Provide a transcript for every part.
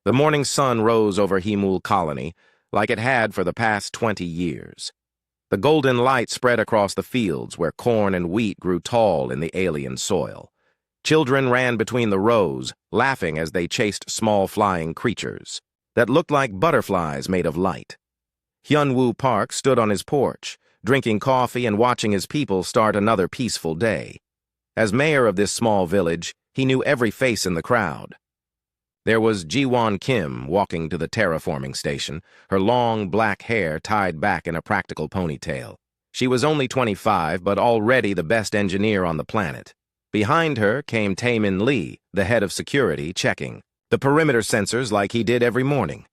The morning sun rose over Hemul Colony, like it had for the past 20 years. The golden light spread across the fields where corn and wheat grew tall in the alien soil. Children ran between the rows, laughing as they chased small flying creatures that looked like butterflies made of light. Hyunwoo Park stood on his porch, drinking coffee and watching his people start another peaceful day. As mayor of this small village, he knew every face in the crowd. There was Jiwon Kim walking to the terraforming station, her long black hair tied back in a practical ponytail. She was only 25, but already the best engineer on the planet. Behind her came Taemin Lee, the head of security, checking the perimeter sensors like he did every morning.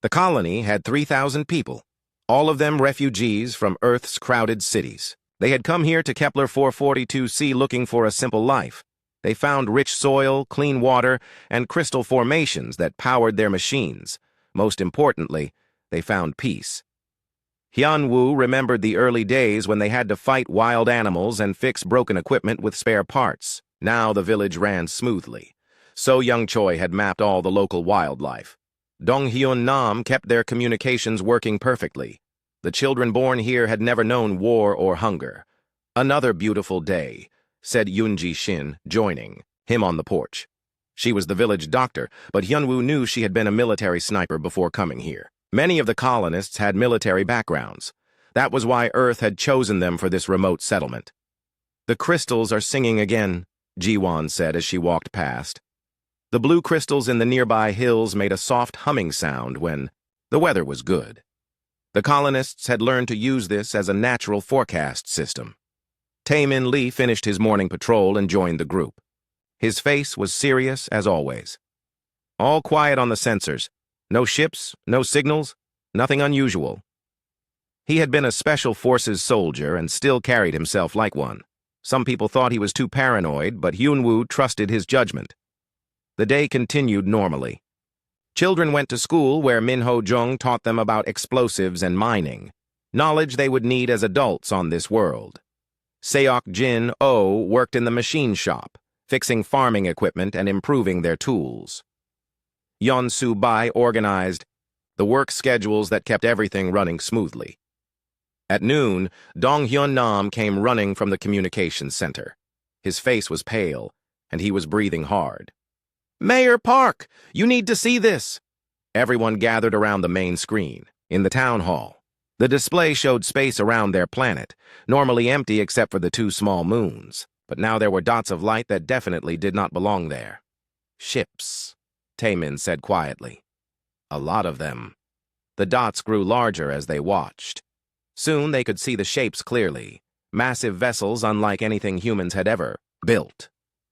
The colony had 3,000 people, all of them refugees from Earth's crowded cities. They had come here to Kepler 442c looking for a simple life. They found rich soil, clean water, and crystal formations that powered their machines. Most importantly, they found peace. Hyunwoo remembered the early days when they had to fight wild animals and fix broken equipment with spare parts. Now the village ran smoothly. So Young Choi had mapped all the local wildlife. Donghyun Nam kept their communications working perfectly. The children born here had never known war or hunger. Another beautiful day, said Yoonji Shin, joining him on the porch. She was the village doctor, but Hyunwoo knew she had been a military sniper before coming here. Many of the colonists had military backgrounds. That was why Earth had chosen them for this remote settlement. The crystals are singing again, Jiwon said as she walked past. The blue crystals in the nearby hills made a soft humming sound when the weather was good. The colonists had learned to use this as a natural forecast system. Taemin Lee finished his morning patrol and joined the group. His face was serious as always. All quiet on the sensors. No ships, no signals, nothing unusual. He had been a Special Forces soldier and still carried himself like one. Some people thought he was too paranoid, but Hyunwoo trusted his judgment. The day continued normally. Children went to school where Min Ho-jung taught them about explosives and mining, knowledge they would need as adults on this world. Seok Jin Oh worked in the machine shop, fixing farming equipment and improving their tools. Yeon Soo Bai organized the work schedules that kept everything running smoothly. At noon, Dong Hyun Nam came running from the communications center. His face was pale, and he was breathing hard. "Mayor Park, you need to see this!" Everyone gathered around the main screen, in the town hall. The display showed space around their planet, normally empty except for the two small moons. But now there were dots of light that definitely did not belong there. "Ships," Taemin said quietly. "A lot of them." The dots grew larger as they watched. Soon they could see the shapes clearly, massive vessels unlike anything humans had ever built.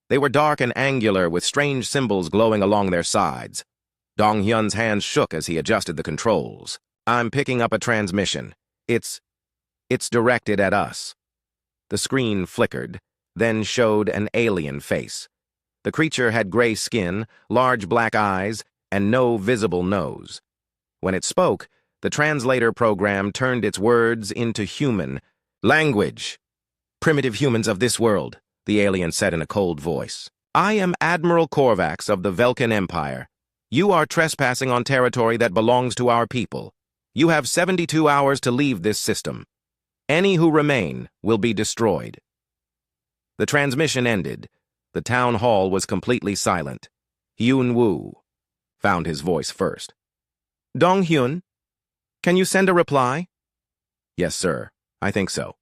They were dark and angular with strange symbols glowing along their sides. Dong Hyun's hands shook as he adjusted the controls. "I'm picking up a transmission. It's directed at us." The screen flickered, then showed an alien face. The creature had gray skin, large black eyes, and no visible nose. When it spoke, the translator program turned its words into human language. "Primitive humans of this world," the alien said in a cold voice. "I am Admiral Korvax of the Velkan Empire. You are trespassing on territory that belongs to our people. You have 72 hours to leave this system. Any who remain will be destroyed." The transmission ended. The town hall was completely silent. Hyunwoo found his voice first. "Dong Hyun, can you send a reply?" "Yes, sir. I think so."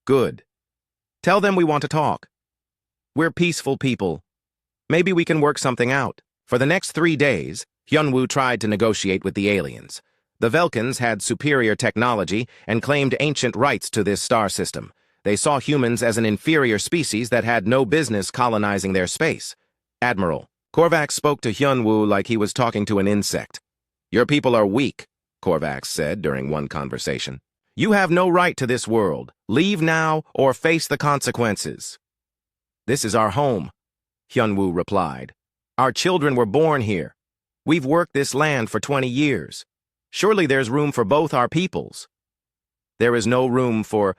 "Good. Tell them we want to talk. We're peaceful people. Maybe we can work something out." For the next 3 days, Hyunwoo tried to negotiate with the aliens. The Velkans had superior technology and claimed ancient rights to this star system. They saw humans as an inferior species that had no business colonizing their space. "Admiral," Korvax spoke to Hyunwoo like he was talking to an insect. "Your people are weak," Korvax said during one conversation. "You have no right to this world. Leave now or face the consequences." "This is our home," Hyunwoo replied. "Our children were born here. We've worked this land for 20 years. Surely there's room for both our peoples." "There is no room for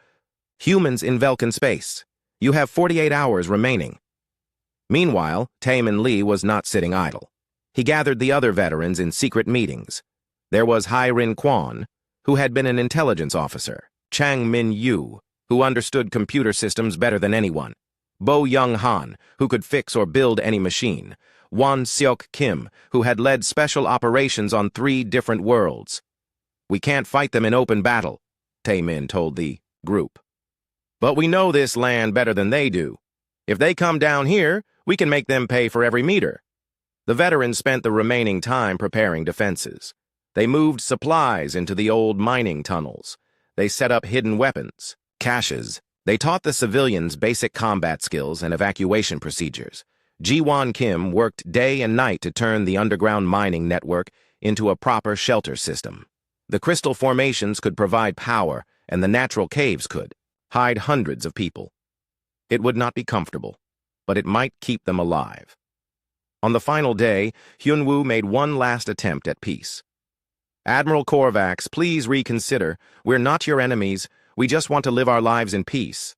humans in Velkan space. You have 48 hours remaining." Meanwhile, Taemin Lee was not sitting idle. He gathered the other veterans in secret meetings. There was Hai Rin Quan, who had been an intelligence officer, Chang Min Yu, who understood computer systems better than anyone, Bo Young Han, who could fix or build any machine, Wan Seok Kim, who had led special operations on 3 different worlds. "We can't fight them in open battle," Tae Min told the group. "But we know this land better than they do. If they come down here, we can make them pay for every meter." The veterans spent the remaining time preparing defenses. They moved supplies into the old mining tunnels. They set up hidden weapons, caches. They taught the civilians basic combat skills and evacuation procedures. Ji-Won Kim worked day and night to turn the underground mining network into a proper shelter system. The crystal formations could provide power, and the natural caves could hide hundreds of people. It would not be comfortable, but it might keep them alive. On the final day, Hyunwoo made one last attempt at peace. "Admiral Korvax, please reconsider. We're not your enemies. We just want to live our lives in peace."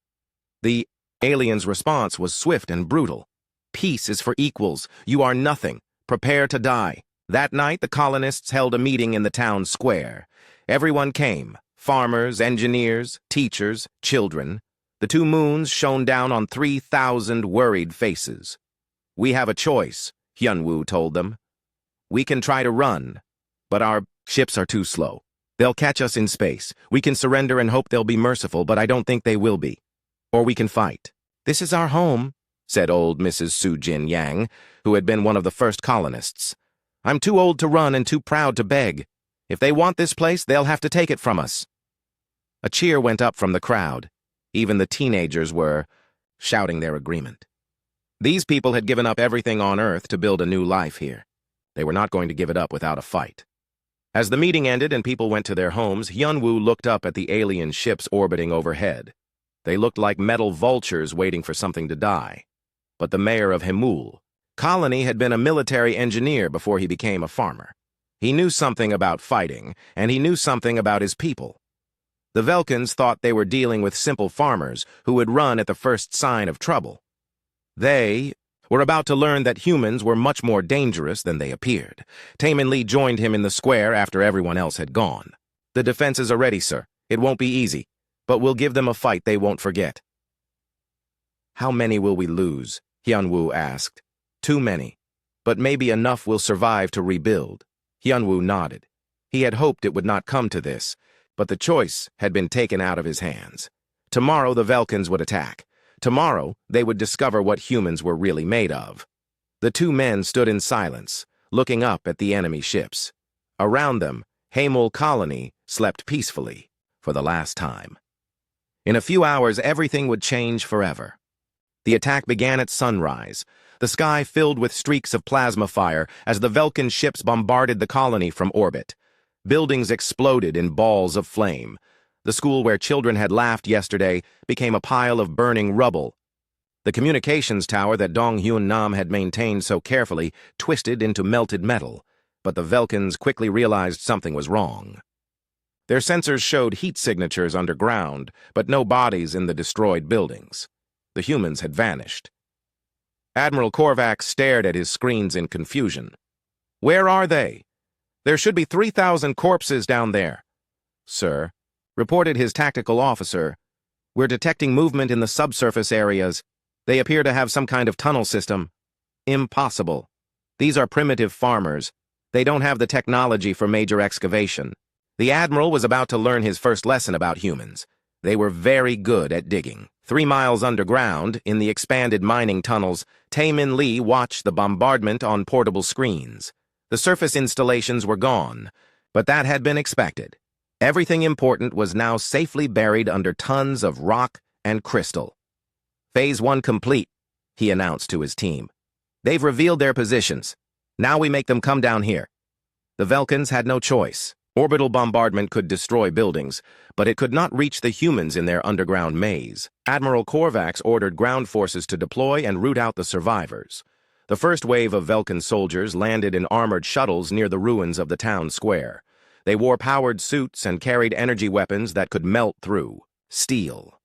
The alien's response was swift and brutal. "Peace is for equals. You are nothing. Prepare to die." That night, the colonists held a meeting in the town square. Everyone came: farmers, engineers, teachers, children. The 2 moons shone down on 3,000 worried faces. "We have a choice," Hyunwoo told them. "We can try to run, but our ships are too slow. They'll catch us in space. We can surrender and hope they'll be merciful, but I don't think they will be. Or we can fight. This is our home," said old Mrs. Soo-Jin Yang, who had been one of the first colonists. "I'm too old to run and too proud to beg. If they want this place, they'll have to take it from us." A cheer went up from the crowd. Even the teenagers were shouting their agreement. These people had given up everything on Earth to build a new life here. They were not going to give it up without a fight. As the meeting ended and people went to their homes, Hyunwoo looked up at the alien ships orbiting overhead. They looked like metal vultures waiting for something to die. But the mayor of Hemul Colony had been a military engineer before he became a farmer. He knew something about fighting, and he knew something about his people. The Velkans thought they were dealing with simple farmers who would run at the first sign of trouble. They were about to learn that humans were much more dangerous than they appeared. Taemin Lee joined him in the square after everyone else had gone. "The defenses are ready, sir. It won't be easy, but we'll give them a fight they won't forget." "How many will we lose?" Hyunwoo asked. "Too many, but maybe enough will survive to rebuild." Hyunwoo nodded. He had hoped it would not come to this, but the choice had been taken out of his hands. Tomorrow the Velkans would attack. Tomorrow they would discover what humans were really made of. The 2 men stood in silence, looking up at the enemy ships. Around them, Hemul Colony slept peacefully for the last time. In a few hours, everything would change forever. The attack began at sunrise. The sky filled with streaks of plasma fire as the Velkan ships bombarded the colony from orbit. Buildings exploded in balls of flame. The school where children had laughed yesterday became a pile of burning rubble. The communications tower that Dong Hyun Nam had maintained so carefully twisted into melted metal, but the Velkans quickly realized something was wrong. Their sensors showed heat signatures underground, but no bodies in the destroyed buildings. The humans had vanished. Admiral Korvax stared at his screens in confusion. "Where are they? There should be 3,000 corpses down there." "Sir," reported his tactical officer, "we're detecting movement in the subsurface areas. They appear to have some kind of tunnel system." "Impossible. These are primitive farmers. They don't have the technology for major excavation." The Admiral was about to learn his first lesson about humans. They were very good at digging. 3 miles underground, in the expanded mining tunnels, Taemin Lee watched the bombardment on portable screens. The surface installations were gone, but that had been expected. Everything important was now safely buried under tons of rock and crystal. "Phase 1 complete," he announced to his team. "They've revealed their positions. Now we make them come down here." The Velkans had no choice. Orbital bombardment could destroy buildings, but it could not reach the humans in their underground maze. Admiral Korvax ordered ground forces to deploy and root out the survivors. The first wave of Velkan soldiers landed in armored shuttles near the ruins of the town square. They wore powered suits and carried energy weapons that could melt through steel.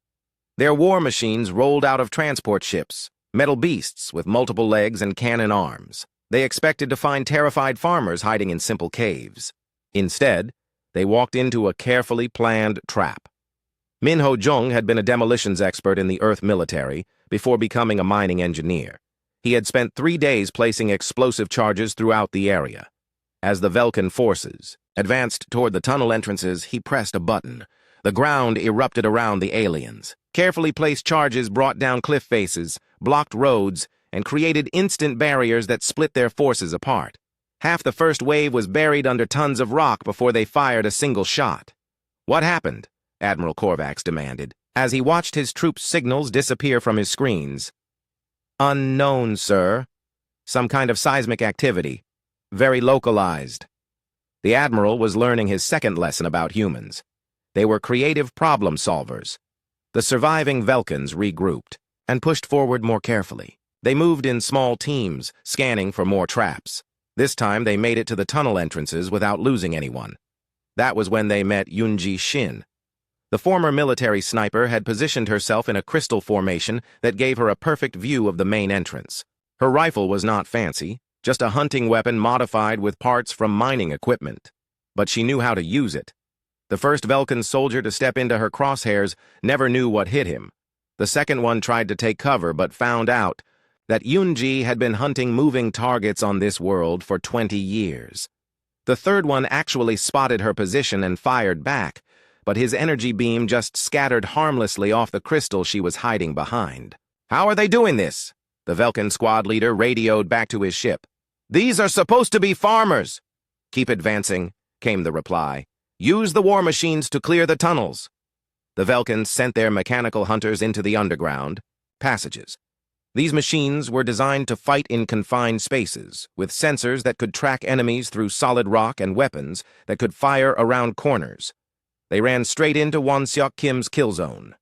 Their war machines rolled out of transport ships, metal beasts with multiple legs and cannon arms. They expected to find terrified farmers hiding in simple caves. Instead, they walked into a carefully planned trap. Min Ho Jung had been a demolitions expert in the Earth military before becoming a mining engineer. He had spent 3 days placing explosive charges throughout the area. As the Velkin forces advanced toward the tunnel entrances, he pressed a button. The ground erupted around the aliens. Carefully placed charges brought down cliff faces, blocked roads, and created instant barriers that split their forces apart. Half the first wave was buried under tons of rock before they fired a single shot. "What happened?" Admiral Korvax demanded, as he watched his troops' signals disappear from his screens. "Unknown, sir. Some kind of seismic activity. Very localized." The Admiral was learning his second lesson about humans. They were creative problem solvers. The surviving Velkins regrouped and pushed forward more carefully. They moved in small teams, scanning for more traps. This time they made it to the tunnel entrances without losing anyone. That was when they met Yoonji Shin. The former military sniper had positioned herself in a crystal formation that gave her a perfect view of the main entrance. Her rifle was not fancy, just a hunting weapon modified with parts from mining equipment. But she knew how to use it. The first Velkin soldier to step into her crosshairs never knew what hit him. The second one tried to take cover but found out that Yoonji had been hunting moving targets on this world for 20 years. The third one actually spotted her position and fired back, but his energy beam just scattered harmlessly off the crystal she was hiding behind. "How are they doing this?" The Velkin squad leader radioed back to his ship. "These are supposed to be farmers." "Keep advancing," came the reply. "Use the war machines to clear the tunnels." The Velkins sent their mechanical hunters into the underground passages. These machines were designed to fight in confined spaces, with sensors that could track enemies through solid rock and weapons that could fire around corners. They ran straight into Won Seok Kim's kill zone.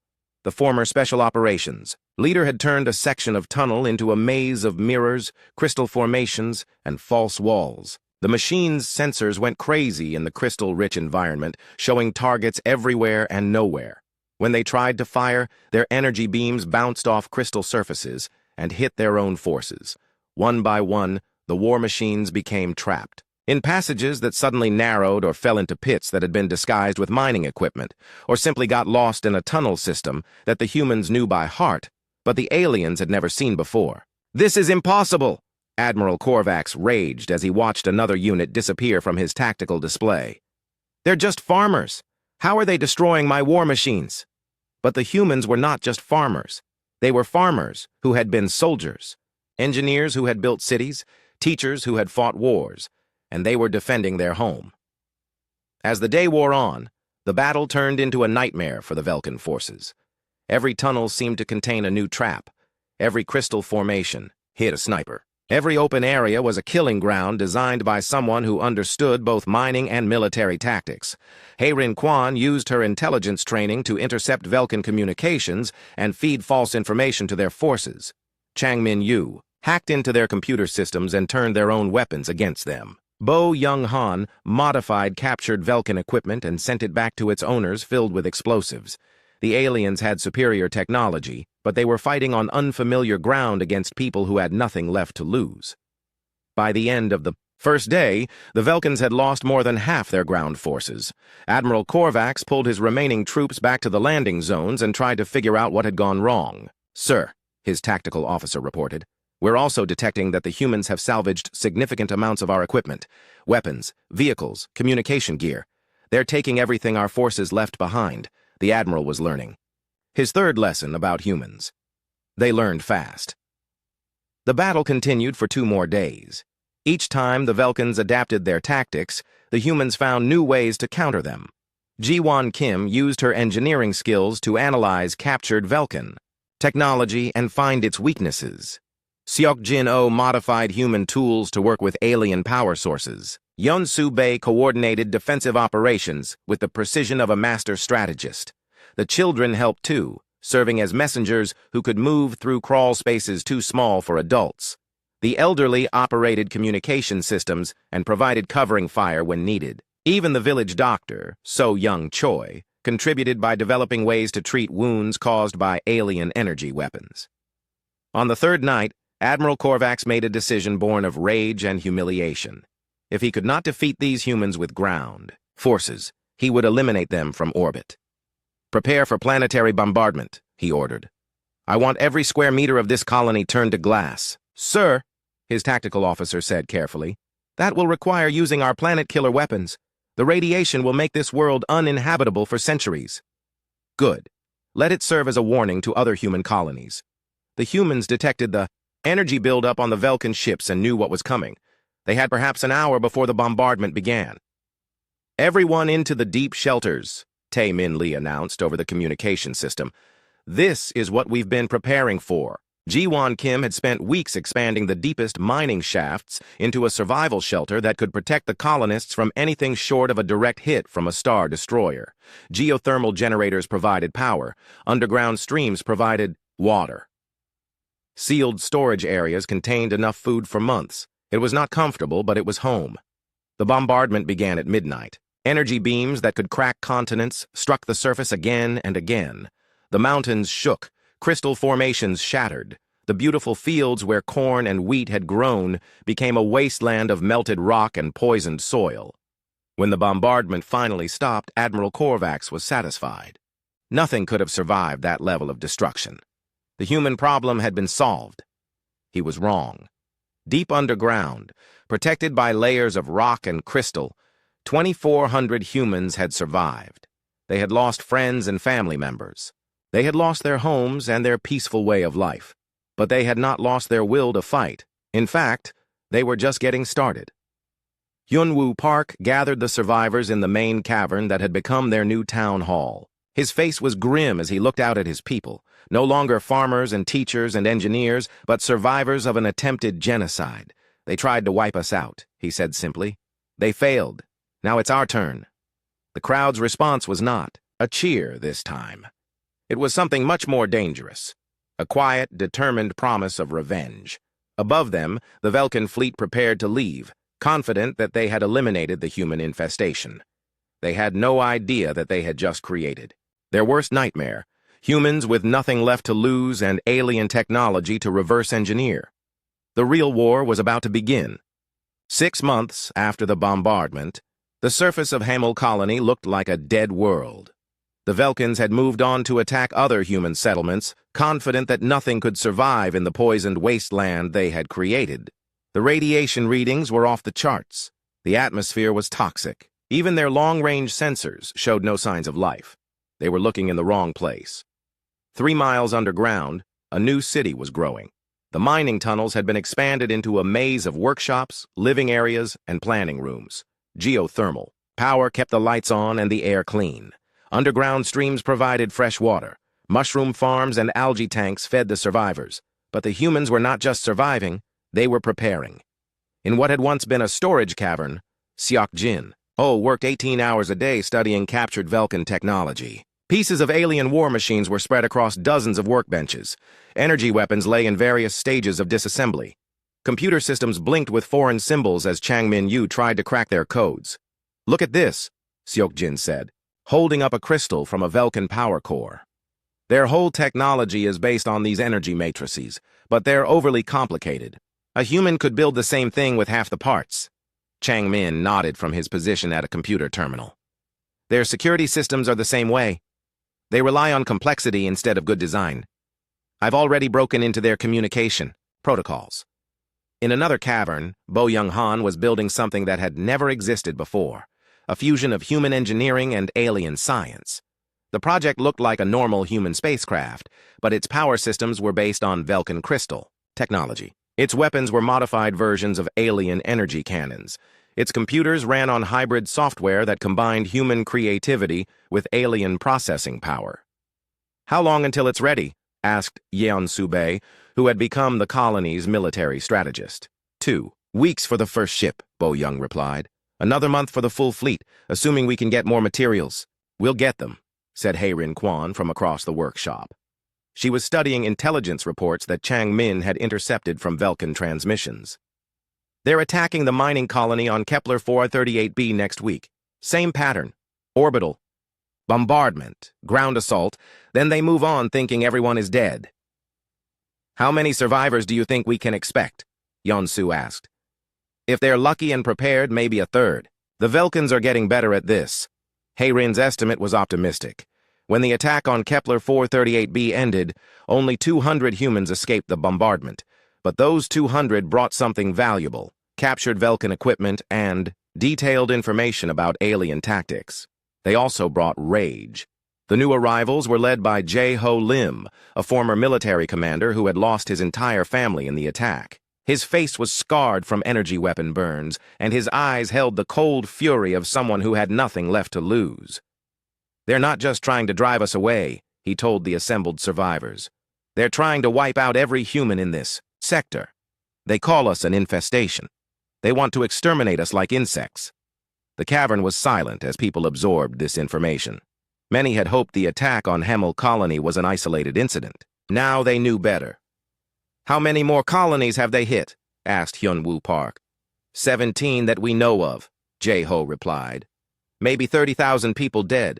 The former Special Operations leader had turned a section of tunnel into a maze of mirrors, crystal formations, and false walls. The machine's sensors went crazy in the crystal-rich environment, showing targets everywhere and nowhere. When they tried to fire, their energy beams bounced off crystal surfaces and hit their own forces. One by one, the war machines became trapped in passages that suddenly narrowed or fell into pits that had been disguised with mining equipment, or simply got lost in a tunnel system that the humans knew by heart, but the aliens had never seen before. "This is impossible!" Admiral Korvax raged as he watched another unit disappear from his tactical display. "They're just farmers. How are they destroying my war machines?" But the humans were not just farmers. They were farmers who had been soldiers, engineers who had built cities, teachers who had fought wars, and they were defending their home. As the day wore on, the battle turned into a nightmare for the Velkin forces. Every tunnel seemed to contain a new trap. Every crystal formation hid a sniper. Every open area was a killing ground designed by someone who understood both mining and military tactics. Heirin Kwan used her intelligence training to intercept Velkin communications and feed false information to their forces. Chang Min Yu hacked into their computer systems and turned their own weapons against them. Bo Young Han modified captured Velkin equipment and sent it back to its owners filled with explosives. The aliens had superior technology, but they were fighting on unfamiliar ground against people who had nothing left to lose. By the end of the first day, the Velkins had lost more than half their ground forces. Admiral Korvax pulled his remaining troops back to the landing zones and tried to figure out what had gone wrong. "Sir," his tactical officer reported, "we're also detecting that the humans have salvaged significant amounts of our equipment, weapons, vehicles, communication gear. They're taking everything our forces left behind," the Admiral was learning. His third lesson about humans. They learned fast. The battle continued for 2 more days. Each time the Velkins adapted their tactics, the humans found new ways to counter them. Ji-Won Kim used her engineering skills to analyze captured Velkin technology and find its weaknesses. Seok Jin-Oh modified human tools to work with alien power sources. Yeon-Soo Bae coordinated defensive operations with the precision of a master strategist. The children helped too, serving as messengers who could move through crawl spaces too small for adults. The elderly operated communication systems and provided covering fire when needed. Even the village doctor, So Young Choi, contributed by developing ways to treat wounds caused by alien energy weapons. On the third night, Admiral Korvax made a decision born of rage and humiliation. If he could not defeat these humans with ground forces, he would eliminate them from orbit. "Prepare for planetary bombardment," he ordered. "I want every square meter of this colony turned to glass." "Sir," his tactical officer said carefully, "that will require using our planet-killer weapons. The radiation will make this world uninhabitable for centuries." "Good. Let it serve as a warning to other human colonies." The humans detected the energy buildup on the Velkin ships and knew what was coming. They had perhaps an hour before the bombardment began. "Everyone into the deep shelters," Tae Min Lee announced over the communication system. "This is what we've been preparing for." Ji-won Kim had spent weeks expanding the deepest mining shafts into a survival shelter that could protect the colonists from anything short of a direct hit from a star destroyer. Geothermal generators provided power. Underground streams provided water. Sealed storage areas contained enough food for months. It was not comfortable, but it was home. The bombardment began at midnight. Energy beams that could crack continents struck the surface again and again. The mountains shook. Crystal formations shattered. The beautiful fields where corn and wheat had grown became a wasteland of melted rock and poisoned soil. When the bombardment finally stopped, Admiral Korvax was satisfied. Nothing could have survived that level of destruction. The human problem had been solved. He was wrong. Deep underground, protected by layers of rock and crystal, 2,400 humans had survived. They had lost friends and family members. They had lost their homes and their peaceful way of life. But they had not lost their will to fight. In fact, they were just getting started. Hyunwoo Park gathered the survivors in the main cavern that had become their new town hall. His face was grim as he looked out at his people, no longer farmers and teachers and engineers, but survivors of an attempted genocide. "They tried to wipe us out," he said simply. "They failed. Now it's our turn." The crowd's response was not a cheer this time. It was something much more dangerous. A quiet, determined promise of revenge. Above them, the Velkin fleet prepared to leave, confident that they had eliminated the human infestation. They had no idea that they had just created their worst nightmare, humans with nothing left to lose and alien technology to reverse engineer. The real war was about to begin. 6 months after the bombardment, the surface of Hamel Colony looked like a dead world. The Velkins had moved on to attack other human settlements, confident that nothing could survive in the poisoned wasteland they had created. The radiation readings were off the charts. The atmosphere was toxic. Even their long-range sensors showed no signs of life. They were looking in the wrong place. 3 miles underground, a new city was growing. The mining tunnels had been expanded into a maze of workshops, living areas, and planning rooms. Geothermal. Power kept the lights on and the air clean. Underground streams provided fresh water. Mushroom farms and algae tanks fed the survivors. But the humans were not just surviving, they were preparing. In what had once been a storage cavern, Seok Jin worked 18 hours a day studying captured Velkin technology. Pieces of alien war machines were spread across dozens of workbenches. Energy weapons lay in various stages of disassembly. Computer systems blinked with foreign symbols as Chang Min-yu tried to crack their codes. "Look at this," Seok Jin said, holding up a crystal from a Velkin power core. "Their whole technology is based on these energy matrices, but they're overly complicated. A human could build the same thing with half the parts." Chang Min nodded from his position at a computer terminal. "Their security systems are the same way. They rely on complexity instead of good design. I've already broken into their communication protocols." In another cavern, Bo Young-han was building something that had never existed before, a fusion of human engineering and alien science. The project looked like a normal human spacecraft, but its power systems were based on Velkin crystal technology. Its weapons were modified versions of alien energy cannons. Its computers ran on hybrid software that combined human creativity with alien processing power. "How long until it's ready?" asked Yeon Soo-bae, who had become the colony's military strategist. 2 weeks for the first ship," Bo Young replied. "Another month for the full fleet, assuming we can get more materials." "We'll get them," said Hae-rin Kwan from across the workshop. She was studying intelligence reports that Chang Min had intercepted from Velkin transmissions. "They're attacking the mining colony on Kepler 438b next week. Same pattern. Orbital. Bombardment. Ground assault. Then they move on thinking everyone is dead." How many survivors do you think we can expect? Yonsu asked. If they're lucky and prepared, maybe a third. The Velkans are getting better at this. Hayrin's estimate was optimistic. When the attack on Kepler 438b ended, only 200 humans escaped the bombardment. But those 200 brought something valuable, captured Velkan equipment, and detailed information about alien tactics. They also brought rage. The new arrivals were led by Jae-ho Lim, a former military commander who had lost his entire family in the attack. His face was scarred from energy weapon burns, and his eyes held the cold fury of someone who had nothing left to lose. They're not just trying to drive us away, he told the assembled survivors. They're trying to wipe out every human in this sector. They call us an infestation. They want to exterminate us like insects. The cavern was silent as people absorbed this information. Many had hoped the attack on Hemel Colony was an isolated incident. Now they knew better. How many more colonies have they hit? Asked Hyunwoo Park. 17 that we know of, Jae-ho replied. Maybe 30,000 people dead.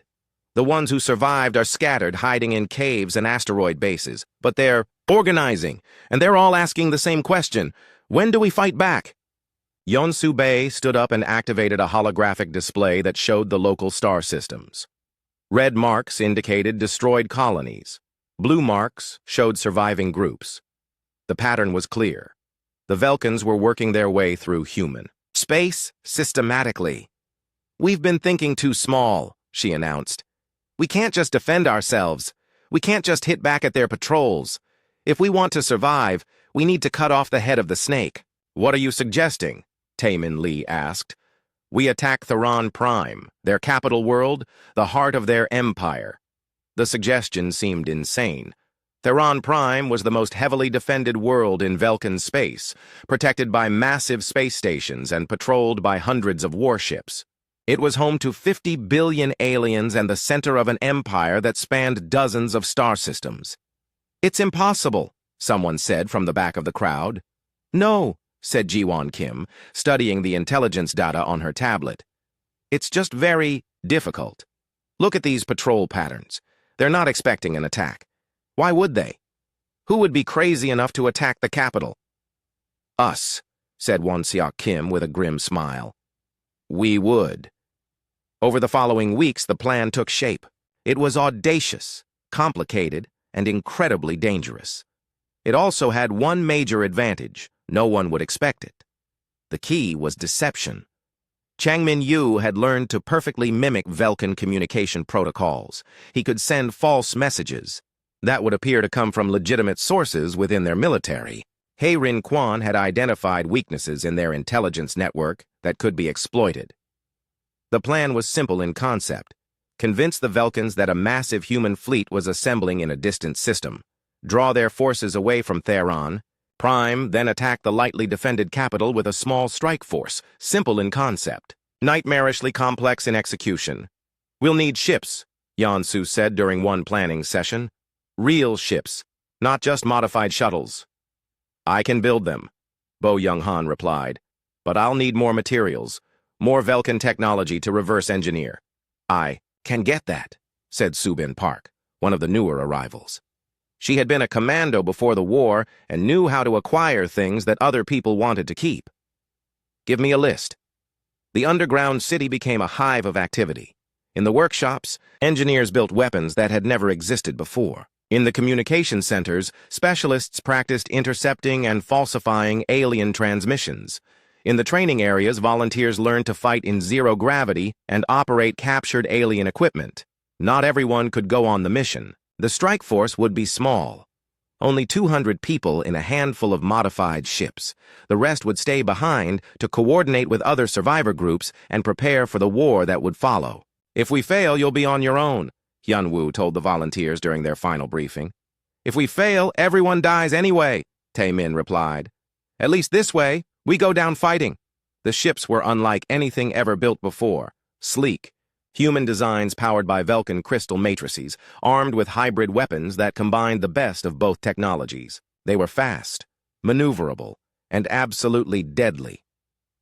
The ones who survived are scattered, hiding in caves and asteroid bases. But they're organizing, and they're all asking the same question. When do we fight back? Yonsu Bei stood up and activated a holographic display that showed the local star systems. Red marks indicated destroyed colonies. Blue marks showed surviving groups. The pattern was clear. The Velkans were working their way through human space systematically. We've been thinking too small, she announced. We can't just defend ourselves. We can't just hit back at their patrols. If we want to survive, we need to cut off the head of the snake. What are you suggesting? Taemin Lee asked. We attack Theron Prime, their capital world, the heart of their empire. The suggestion seemed insane. Theron Prime was the most heavily defended world in Velkan space, protected by massive space stations and patrolled by hundreds of warships. It was home to 50 billion aliens and the center of an empire that spanned dozens of star systems. It's impossible, someone said from the back of the crowd. No, said Jiwon Kim, studying the intelligence data on her tablet. It's just very difficult. Look at these patrol patterns. They're not expecting an attack. Why would they? Who would be crazy enough to attack the capital? Us, said Won-seok Kim with a grim smile. We would. Over the following weeks, the plan took shape. It was audacious, complicated, and incredibly dangerous. It also had one major advantage. No one would expect it. The key was deception. Chang Min-yu had learned to perfectly mimic Velkan communication protocols. He could send false messages. That would appear to come from legitimate sources within their military. Hayrin Kwan had identified weaknesses in their intelligence network that could be exploited. The plan was simple in concept. Convince the Velkans that a massive human fleet was assembling in a distant system. Draw their forces away from Theron. Prime then attack the lightly defended capital with a small strike force, simple in concept, nightmarishly complex in execution. We'll need ships, Yonsu said during one planning session. Real ships, not just modified shuttles. I can build them, Bo Young-han replied, but I'll need more materials, more Velkan technology to reverse engineer. I can get that, said Subin Park, one of the newer arrivals. She had been a commando before the war and knew how to acquire things that other people wanted to keep. Give me a list. The underground city became a hive of activity. In the workshops, engineers built weapons that had never existed before. In the communication centers, specialists practiced intercepting and falsifying alien transmissions. In the training areas, volunteers learned to fight in zero gravity and operate captured alien equipment. Not everyone could go on the mission. The strike force would be small. Only 200 people in a handful of modified ships. The rest would stay behind to coordinate with other survivor groups and prepare for the war that would follow. If we fail, you'll be on your own, Hyunwoo told the volunteers during their final briefing. If we fail, everyone dies anyway, Taemin replied. At least this way, we go down fighting. The ships were unlike anything ever built before. Sleek, human designs powered by Velkan crystal matrices, armed with hybrid weapons that combined the best of both technologies. They were fast, maneuverable, and absolutely deadly.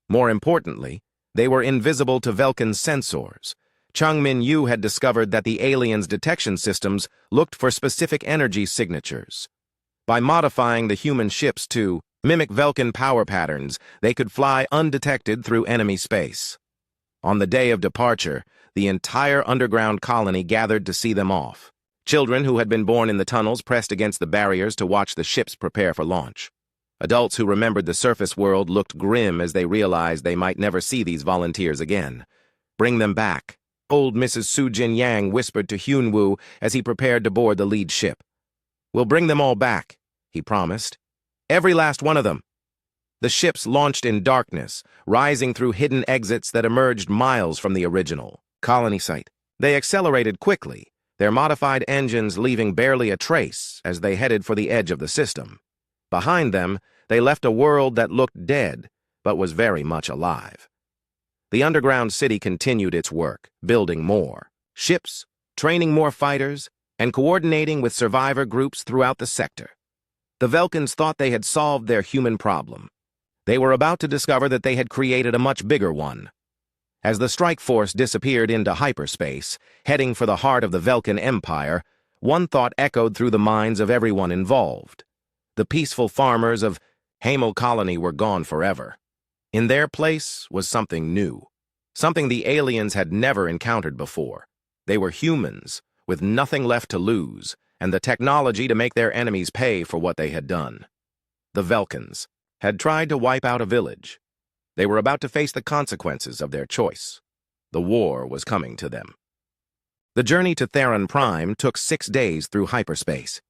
More importantly, they were invisible to Velkan sensors. Chang Min-yu had discovered that the aliens' detection systems looked for specific energy signatures. By modifying the human ships to mimic Vulcan power patterns, they could fly undetected through enemy space. On the day of departure, the entire underground colony gathered to see them off. Children who had been born in the tunnels pressed against the barriers to watch the ships prepare for launch. Adults who remembered the surface world looked grim as they realized they might never see these volunteers again. "Bring them back," old Mrs. Su Jin Yang whispered to Hyunwoo as he prepared to board the lead ship. "We'll bring them all back," he promised. "Every last one of them." The ships launched in darkness, rising through hidden exits that emerged miles from the original colony site. They accelerated quickly, their modified engines leaving barely a trace as they headed for the edge of the system. Behind them, they left a world that looked dead, but was very much alive. The underground city continued its work, building more ships, training more fighters, and coordinating with survivor groups throughout the sector. The Vulcans thought they had solved their human problem. They were about to discover that they had created a much bigger one. As the strike force disappeared into hyperspace, heading for the heart of the Vulcan Empire, one thought echoed through the minds of everyone involved. The peaceful farmers of Hamel Colony were gone forever. In their place was something new, something the aliens had never encountered before. They were humans, with nothing left to lose, and the technology to make their enemies pay for what they had done. The Vulcans had tried to wipe out a village. They were about to face the consequences of their choice. The war was coming to them. The journey to Theron Prime took 6 days through hyperspace.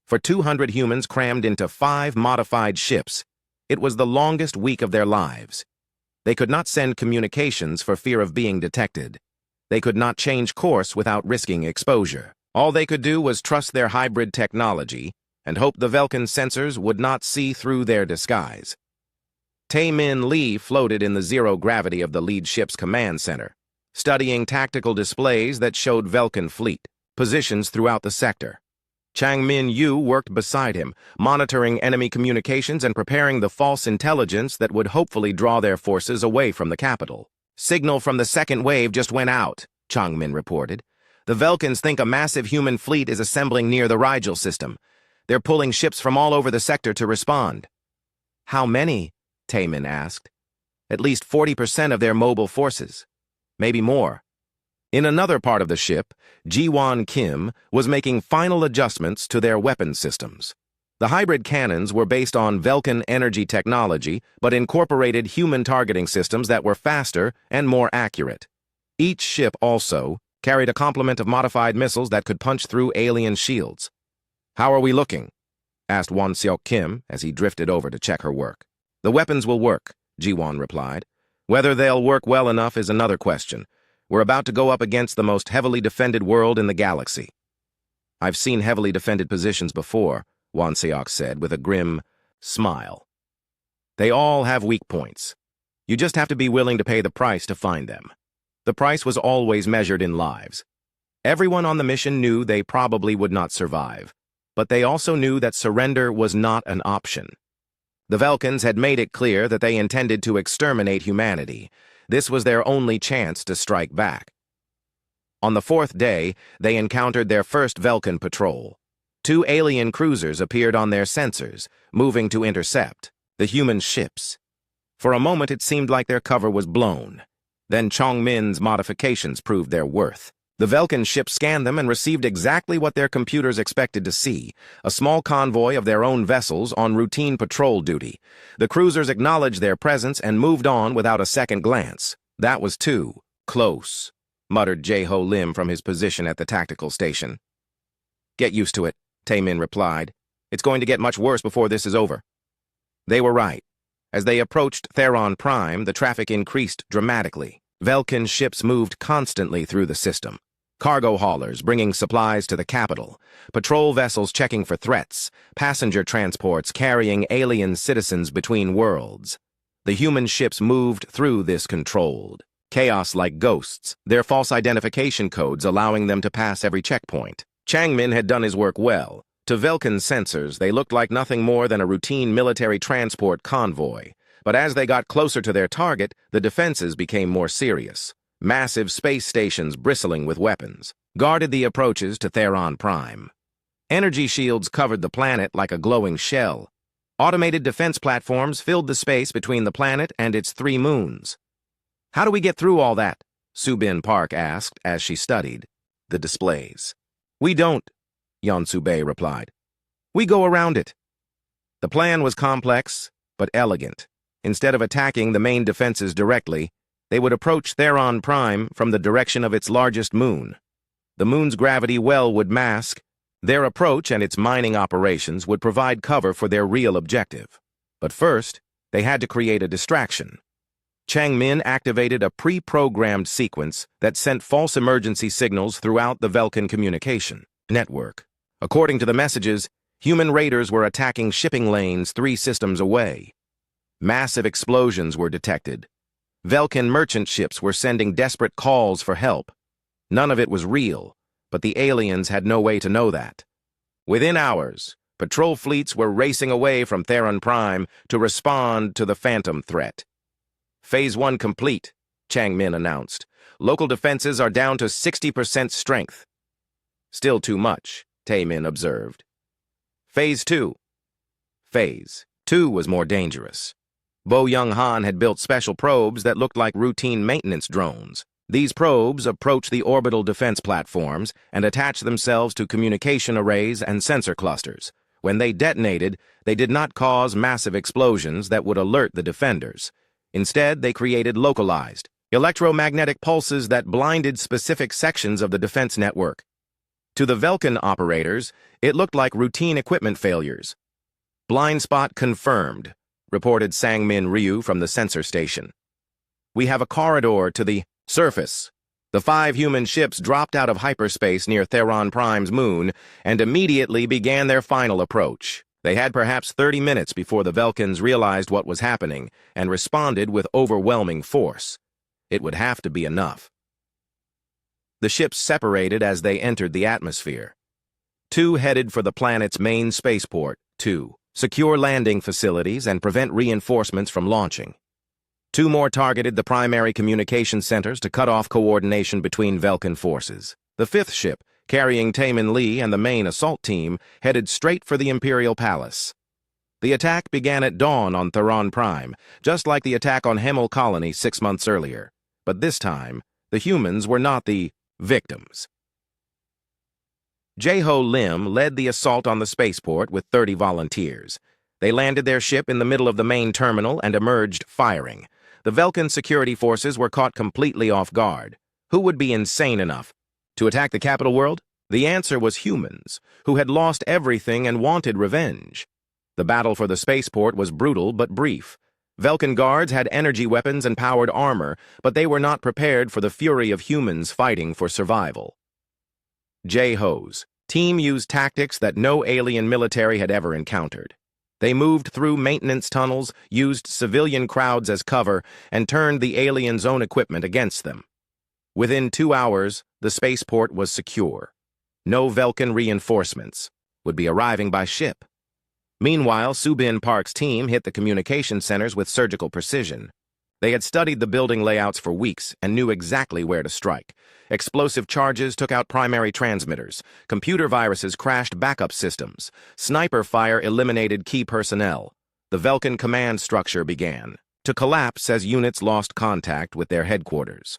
For 200 humans crammed into 5 modified ships, it was the longest week of their lives. They could not send communications for fear of being detected. They could not change course without risking exposure. All they could do was trust their hybrid technology and hope the Vulcan sensors would not see through their disguise. Tae-Min Lee floated in the zero gravity of the lead ship's command center, studying tactical displays that showed Vulcan fleet positions throughout the sector. Chang-Min Yu worked beside him, monitoring enemy communications and preparing the false intelligence that would hopefully draw their forces away from the capital. "Signal from the second wave just went out," Chang-Min reported. "The Vulcans think a massive human fleet is assembling near the Rigel system. They're pulling ships from all over the sector to respond." "How many?" Tae-Min asked. "At least 40% of their mobile forces. Maybe more." In another part of the ship, Ji-Won Kim was making final adjustments to their weapon systems. The hybrid cannons were based on Vulcan energy technology, but incorporated human targeting systems that were faster and more accurate. Each ship also carried a complement of modified missiles that could punch through alien shields. "How are we looking?" asked Won-Seok Kim as he drifted over to check her work. "The weapons will work," Ji-Won replied. "Whether they'll work well enough is another question. We're about to go up against the most heavily defended world in the galaxy." "I've seen heavily defended positions before," Won-Seok said with a grim smile. "They all have weak points. You just have to be willing to pay the price to find them." The price was always measured in lives. Everyone on the mission knew they probably would not survive, but they also knew that surrender was not an option. The Vulcans had made it clear that they intended to exterminate humanity. This was their only chance to strike back. On the 4th day, they encountered their first Vulcan patrol. 2 alien cruisers appeared on their sensors, moving to intercept the human ships. For a moment, it seemed like their cover was blown. Then Chong-Min's modifications proved their worth. The Vulcan ship scanned them and received exactly what their computers expected to see, a small convoy of their own vessels on routine patrol duty. The cruisers acknowledged their presence and moved on without a second glance. "That was too close," muttered Jae-Ho Lim from his position at the tactical station. "Get used to it," Tae-Min replied. "It's going to get much worse before this is over." They were right. As they approached Theron Prime, the traffic increased dramatically. Vulcan ships moved constantly through the system. Cargo haulers bringing supplies to the capital, patrol vessels checking for threats, passenger transports carrying alien citizens between worlds. The human ships moved through this controlled chaos like ghosts, their false identification codes allowing them to pass every checkpoint. Chang-Min had done his work well. To Vulcan sensors, they looked like nothing more than a routine military transport convoy. But as they got closer to their target, the defenses became more serious. Massive space stations bristling with weapons guarded the approaches to Theron Prime. Energy shields covered the planet like a glowing shell. Automated defense platforms filled the space between the planet and its 3 moons. "How do we get through all that?" Subin Park asked as she studied the displays. "We don't," Yonsubei replied. "We go around it." The plan was complex, but elegant. Instead of attacking the main defenses directly, they would approach Theron Prime from the direction of its largest moon. The moon's gravity well would mask. Their approach and its mining operations would provide cover for their real objective. But first, they had to create a distraction. Changmin activated a pre-programmed sequence that sent false emergency signals throughout the Velkin communication network. According to the messages, human raiders were attacking shipping lanes 3 systems away. Massive explosions were detected. Velkin merchant ships were sending desperate calls for help. None of it was real, but the aliens had no way to know that. Within hours, patrol fleets were racing away from Theron Prime to respond to the Phantom threat. "Phase 1 complete," Changmin announced. "Local defenses are down to 60% strength." "Still too much," Taemin observed. Phase 2. Phase 2 was more dangerous. Bo Young-han had built special probes that looked like routine maintenance drones. These probes approached the orbital defense platforms and attached themselves to communication arrays and sensor clusters. When they detonated, they did not cause massive explosions that would alert the defenders. Instead, they created localized, electromagnetic pulses that blinded specific sections of the defense network. To the Velkin operators, it looked like routine equipment failures. "Blind spot confirmed," reported Sangmin Ryu from the sensor station. "We have a corridor to the surface." The 5 human ships dropped out of hyperspace near Theron Prime's moon and immediately began their final approach. They had perhaps 30 minutes before the Velkins realized what was happening and responded with overwhelming force. It would have to be enough. The ships separated as they entered the atmosphere. 2 headed for the planet's main spaceport, 2 secure landing facilities and prevent reinforcements from launching. 2 more targeted the primary communication centers to cut off coordination between Velkin forces. The 5th ship, carrying Taemin Lee and the main assault team, headed straight for the Imperial Palace. The attack began at dawn on Theron Prime, just like the attack on Hemel Colony 6 months earlier. But this time, the humans were not the victims. Jae-ho Lim led the assault on the spaceport with 30 volunteers. They landed their ship in the middle of the main terminal and emerged firing. The Velkin security forces were caught completely off guard. Who would be insane enough to attack the capital world? The answer was humans, who had lost everything and wanted revenge. The battle for the spaceport was brutal but brief. Velkin guards had energy weapons and powered armor, but they were not prepared for the fury of humans fighting for survival. Jae-ho's team used tactics that no alien military had ever encountered. They moved through maintenance tunnels, used civilian crowds as cover, and turned the aliens' own equipment against them. Within 2 hours, the spaceport was secure. No Velkin reinforcements would be arriving by ship. Meanwhile, Subin Park's team hit the communication centers with surgical precision. They had studied the building layouts for weeks and knew exactly where to strike. Explosive charges took out primary transmitters. Computer viruses crashed backup systems. Sniper fire eliminated key personnel. The Velkin command structure began to collapse as units lost contact with their headquarters.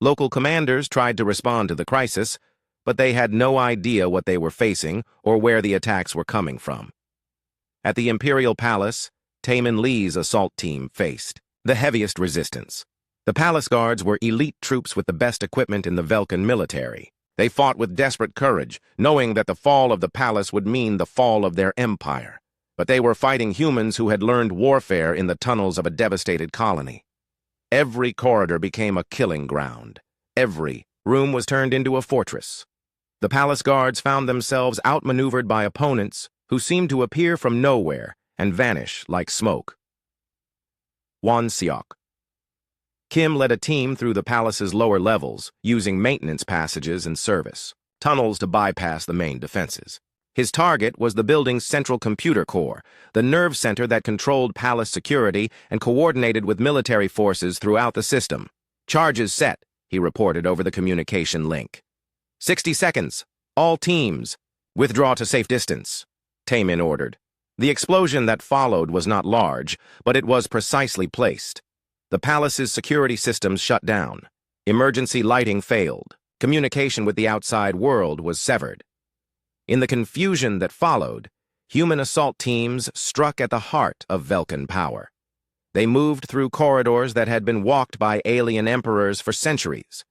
Local commanders tried to respond to the crisis, but they had no idea what they were facing or where the attacks were coming from. At the Imperial Palace, Taemin Lee's assault team faced the heaviest resistance. The palace guards were elite troops with the best equipment in the Velkin military. They fought with desperate courage, knowing that the fall of the palace would mean the fall of their empire. But they were fighting humans who had learned warfare in the tunnels of a devastated colony. Every corridor became a killing ground. Every room was turned into a fortress. The palace guards found themselves outmaneuvered by opponents who seemed to appear from nowhere and vanish like smoke. Won Seok. Kim led a team through the palace's lower levels, using maintenance passages and service tunnels to bypass the main defenses. His target was the building's central computer core, the nerve center that controlled palace security and coordinated with military forces throughout the system. "Charges set," he reported over the communication link. 60 seconds. All teams. "Withdraw to safe distance," Taemin ordered. The explosion that followed was not large, but it was precisely placed. The palace's security systems shut down. Emergency lighting failed. Communication with the outside world was severed. In the confusion that followed, human assault teams struck at the heart of Velkan power. They moved through corridors that had been walked by alien emperors for centuries.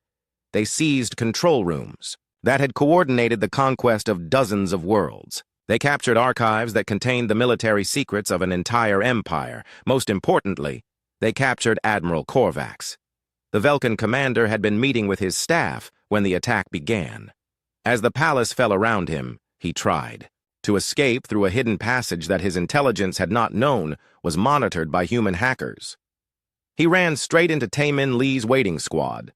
They seized control rooms that had coordinated the conquest of dozens of worlds. They captured archives that contained the military secrets of an entire empire. Most importantly, they captured Admiral Korvax. The Velkan commander had been meeting with his staff when the attack began. As the palace fell around him, he tried to escape through a hidden passage that his intelligence had not known was monitored by human hackers. He ran straight into Taemin Lee's waiting squad.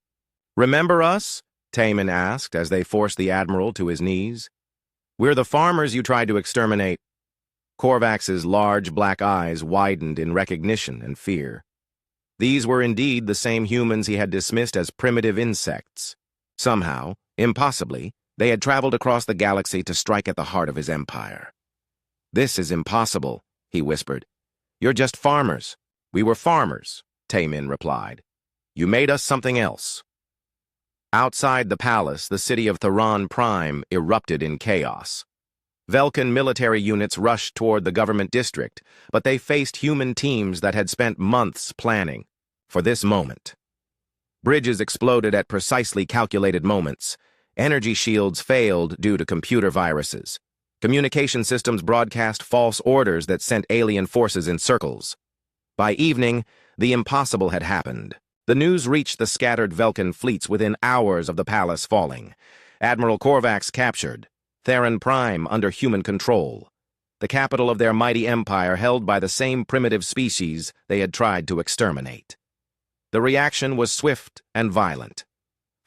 "Remember us?" Taemin asked as they forced the admiral to his knees. "We're the farmers you tried to exterminate." Korvax's large black eyes widened in recognition and fear. These were indeed the same humans he had dismissed as primitive insects. Somehow, impossibly, they had traveled across the galaxy to strike at the heart of his empire. "This is impossible," he whispered. "You're just farmers." "We were farmers," Taemin replied. "You made us something else." Outside the palace, the city of Theron Prime erupted in chaos. Velkan military units rushed toward the government district, but they faced human teams that had spent months planning for this moment. Bridges exploded at precisely calculated moments. Energy shields failed due to computer viruses. Communication systems broadcast false orders that sent alien forces in circles. By evening, the impossible had happened. The news reached the scattered Velkan fleets within hours of the palace falling. Admiral Korvax captured, Theron Prime under human control, the capital of their mighty empire held by the same primitive species they had tried to exterminate. The reaction was swift and violent.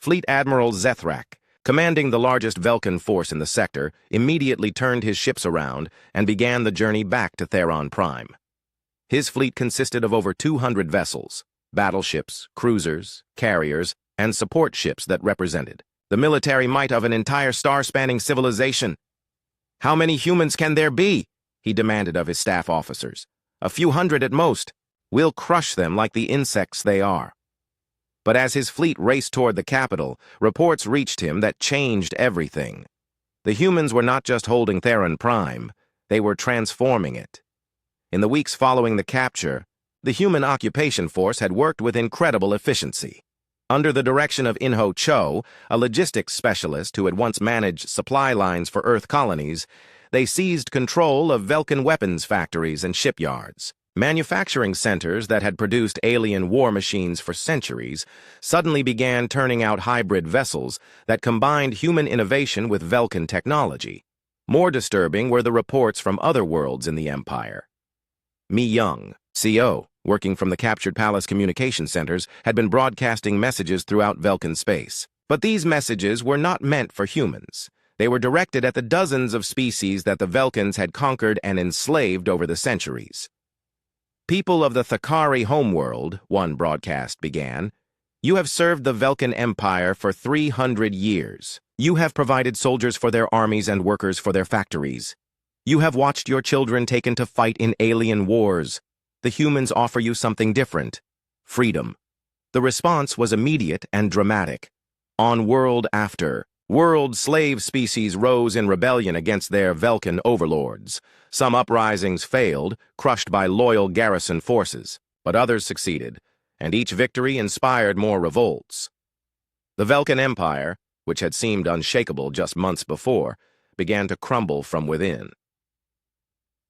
Fleet Admiral Zethrak, commanding the largest Velkan force in the sector, immediately turned his ships around and began the journey back to Theron Prime. His fleet consisted of over 200 vessels, battleships, cruisers, carriers, and support ships that represented the military might of an entire star-spanning civilization. "How many humans can there be?" he demanded of his staff officers. "A few hundred at most. We'll crush them like the insects they are." But as his fleet raced toward the capital, reports reached him that changed everything. The humans were not just holding Theron Prime, they were transforming it. In the weeks following the capture, the human occupation force had worked with incredible efficiency. Under the direction of Inho Cho, a logistics specialist who had once managed supply lines for Earth colonies, they seized control of Velkan weapons factories and shipyards. Manufacturing centers that had produced alien war machines for centuries suddenly began turning out hybrid vessels that combined human innovation with Velkan technology. More disturbing were the reports from other worlds in the Empire. Mi Young, CO, working from the captured palace communication centers, had been broadcasting messages throughout Velkan space. But these messages were not meant for humans. They were directed at the dozens of species that the Velkans had conquered and enslaved over the centuries. "People of the Thakari homeworld," one broadcast began, "you have served the Velkan Empire for 300 years. You have provided soldiers for their armies and workers for their factories. You have watched your children taken to fight in alien wars. The humans offer you something different: freedom." The response was immediate and dramatic. On world after world, slave species rose in rebellion against their Velkan overlords. Some uprisings failed, crushed by loyal garrison forces, but others succeeded, and each victory inspired more revolts. The Velkan Empire, which had seemed unshakable just months before, began to crumble from within.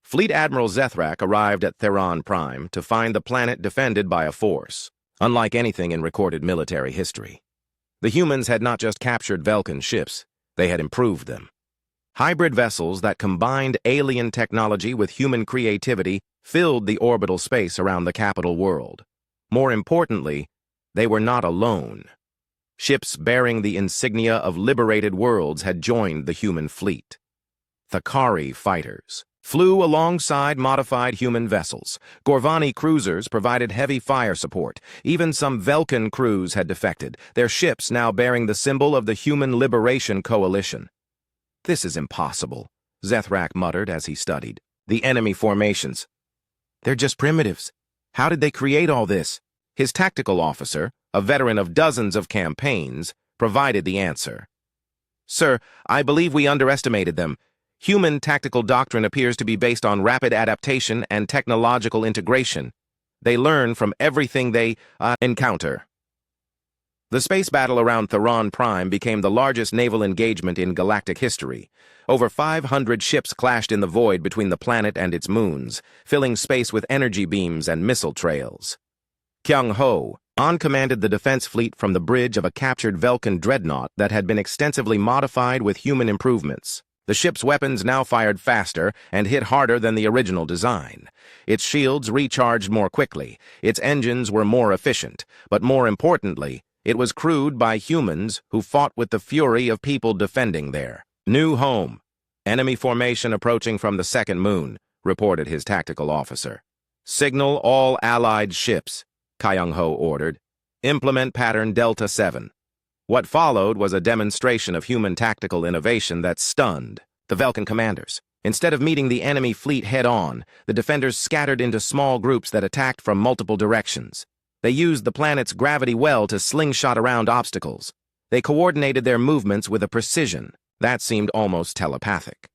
Fleet Admiral Zethrak arrived at Theron Prime to find the planet defended by a force, unlike anything in recorded military history. The humans had not just captured Velkan ships, they had improved them. Hybrid vessels that combined alien technology with human creativity filled the orbital space around the capital world. More importantly, they were not alone. Ships bearing the insignia of liberated worlds had joined the human fleet. Thakari fighters flew alongside modified human vessels. Gorvani cruisers provided heavy fire support. Even some Velkan crews had defected, their ships now bearing the symbol of the Human Liberation Coalition. This is impossible, Zethrak muttered as he studied. The enemy formations. They're just primitives. How did they create all this? His tactical officer, a veteran of dozens of campaigns, provided the answer. Sir, I believe we underestimated them. Human tactical doctrine appears to be based on rapid adaptation and technological integration. They learn from everything they encounter. The space battle around Theron Prime became the largest naval engagement in galactic history. Over 500 ships clashed in the void between the planet and its moons, filling space with energy beams and missile trails. Kyung Ho commanded the defense fleet from the bridge of a captured Velkan dreadnought that had been extensively modified with human improvements. The ship's weapons now fired faster and hit harder than the original design. Its shields recharged more quickly, its engines were more efficient, but more importantly, it was crewed by humans who fought with the fury of people defending their new home. Enemy formation approaching from the second moon, reported his tactical officer. Signal all allied ships, Kyung Ho ordered. Implement pattern Delta 7. What followed was a demonstration of human tactical innovation that stunned the Velkan commanders. Instead of meeting the enemy fleet head-on, the defenders scattered into small groups that attacked from multiple directions. They used the planet's gravity well to slingshot around obstacles. They coordinated their movements with a precision that seemed almost telepathic.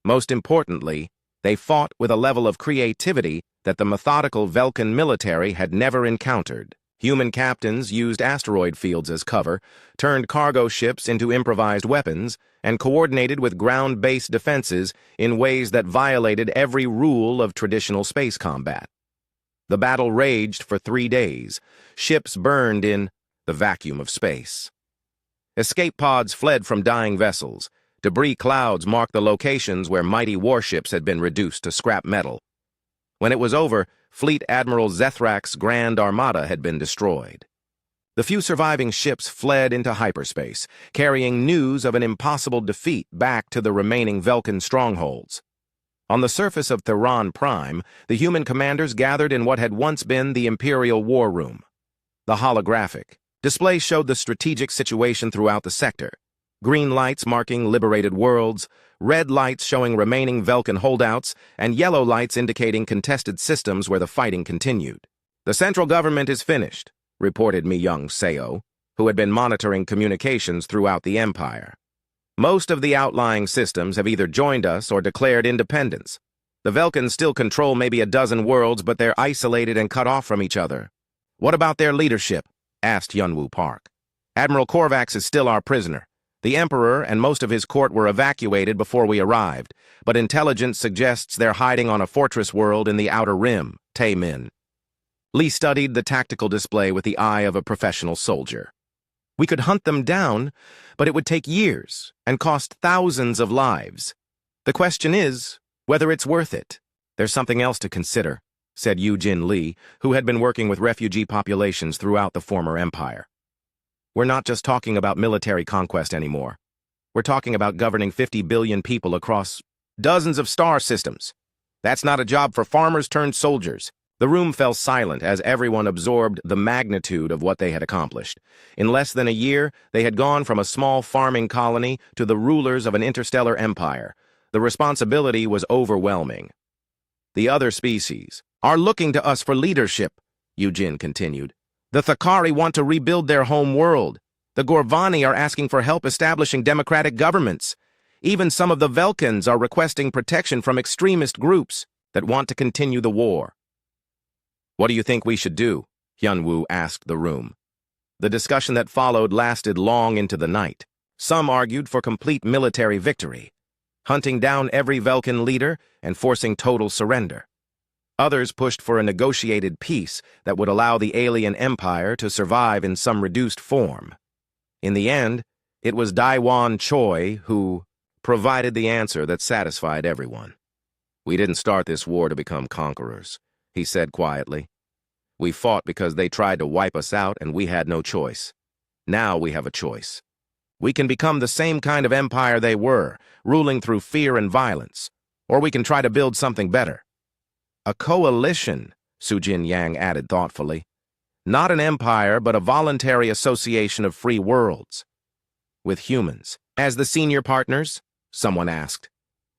Most importantly, they fought with a level of creativity that the methodical Velkan military had never encountered. Human captains used asteroid fields as cover, turned cargo ships into improvised weapons, and coordinated with ground-based defenses in ways that violated every rule of traditional space combat. The battle raged for 3 days. Ships burned in the vacuum of space. Escape pods fled from dying vessels. Debris clouds marked the locations where mighty warships had been reduced to scrap metal. When it was over, Fleet Admiral Zethrak's Grand Armada had been destroyed. The few surviving ships fled into hyperspace, carrying news of an impossible defeat back to the remaining Velkan strongholds. On the surface of Theron Prime, the human commanders gathered in what had once been the Imperial War Room. The holographic display showed the strategic situation throughout the sector. Green lights marking liberated worlds, red lights showing remaining Velkan holdouts, and yellow lights indicating contested systems where the fighting continued. The central government is finished, reported Mi-Young Seo, who had been monitoring communications throughout the Empire. Most of the outlying systems have either joined us or declared independence. The Velkans still control maybe a dozen worlds, but they're isolated and cut off from each other. What about their leadership? Asked Yunwoo Park. Admiral Korvax is still our prisoner. The Emperor and most of his court were evacuated before we arrived, but intelligence suggests they're hiding on a fortress world in the Outer Rim, Taemin. Lee studied the tactical display with the eye of a professional soldier. We could hunt them down, but it would take years and cost thousands of lives. The question is whether it's worth it. There's something else to consider, said Yoo-Jin Lee, who had been working with refugee populations throughout the former empire. We're not just talking about military conquest anymore. We're talking about governing 50 billion people across dozens of star systems. That's not a job for farmers turned soldiers. The room fell silent as everyone absorbed the magnitude of what they had accomplished. In less than a year, they had gone from a small farming colony to the rulers of an interstellar empire. The responsibility was overwhelming. The other species are looking to us for leadership, Eugene continued. The Thakari want to rebuild their home world. The Gorvani are asking for help establishing democratic governments. Even some of the Velkans are requesting protection from extremist groups that want to continue the war. What do you think we should do? Hyunwoo asked the room. The discussion that followed lasted long into the night. Some argued for complete military victory, hunting down every Velkan leader and forcing total surrender. Others pushed for a negotiated peace that would allow the alien empire to survive in some reduced form. In the end, it was Daiwan Choi who provided the answer that satisfied everyone. We didn't start this war to become conquerors, he said quietly. We fought because they tried to wipe us out and we had no choice. Now we have a choice. We can become the same kind of empire they were, ruling through fear and violence, or we can try to build something better. A coalition, Sujin Yang added thoughtfully. Not an empire, but a voluntary association of free worlds. With humans as the senior partners, someone asked.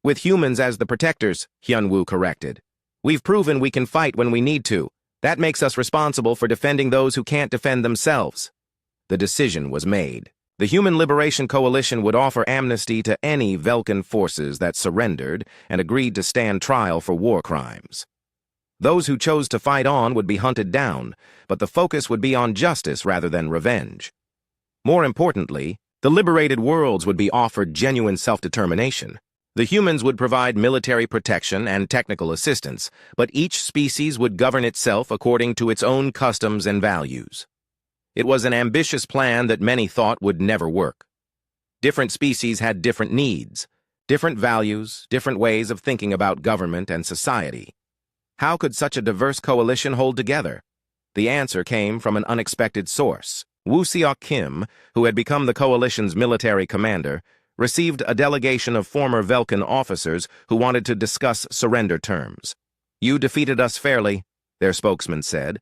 With humans as the protectors, Hyun-woo corrected. We've proven we can fight when we need to. That makes us responsible for defending those who can't defend themselves. The decision was made. The Human Liberation Coalition would offer amnesty to any Velkan forces that surrendered and agreed to stand trial for war crimes. Those who chose to fight on would be hunted down, but the focus would be on justice rather than revenge. More importantly, the liberated worlds would be offered genuine self-determination. The humans would provide military protection and technical assistance, but each species would govern itself according to its own customs and values. It was an ambitious plan that many thought would never work. Different species had different needs, different values, different ways of thinking about government and society. How could such a diverse coalition hold together? The answer came from an unexpected source. Woo Seok Kim, who had become the coalition's military commander, received a delegation of former Velkan officers who wanted to discuss surrender terms. You defeated us fairly, their spokesman said.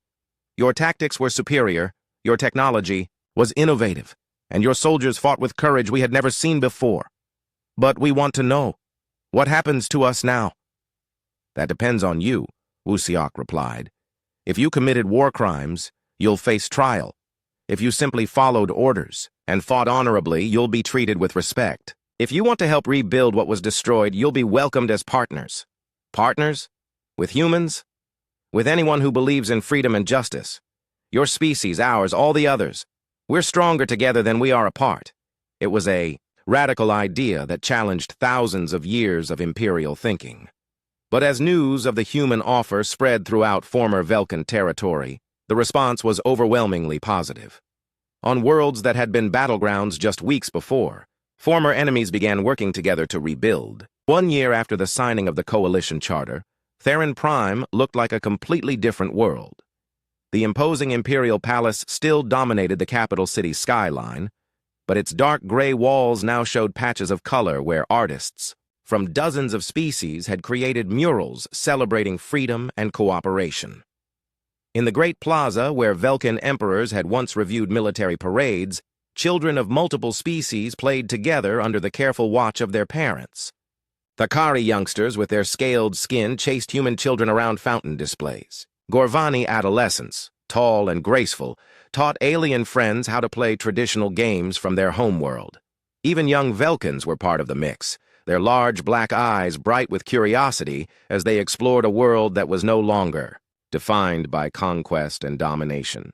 Your tactics were superior, your technology was innovative, and your soldiers fought with courage we had never seen before. But we want to know, what happens to us now? That depends on you, Woo Seok replied. If you committed war crimes, you'll face trial. If you simply followed orders and fought honorably, you'll be treated with respect. If you want to help rebuild what was destroyed, you'll be welcomed as partners. Partners? With humans? With anyone who believes in freedom and justice. Your species, ours, all the others. We're stronger together than we are apart. It was a radical idea that challenged thousands of years of imperial thinking. But as news of the human offer spread throughout former Velkan territory, the response was overwhelmingly positive. On worlds that had been battlegrounds just weeks before, former enemies began working together to rebuild. 1 year after the signing of the Coalition Charter, Theron Prime looked like a completely different world. The imposing imperial palace still dominated the capital city's skyline, but its dark gray walls now showed patches of color where artists from dozens of species had created murals celebrating freedom and cooperation. In the Great Plaza, where Velkan emperors had once reviewed military parades, children of multiple species played together under the careful watch of their parents. Thakari youngsters with their scaled skin chased human children around fountain displays. Gorvani adolescents, tall and graceful, taught alien friends how to play traditional games from their homeworld. Even young Velkans were part of the mix, their large black eyes bright with curiosity as they explored a world that was no longer defined by conquest and domination.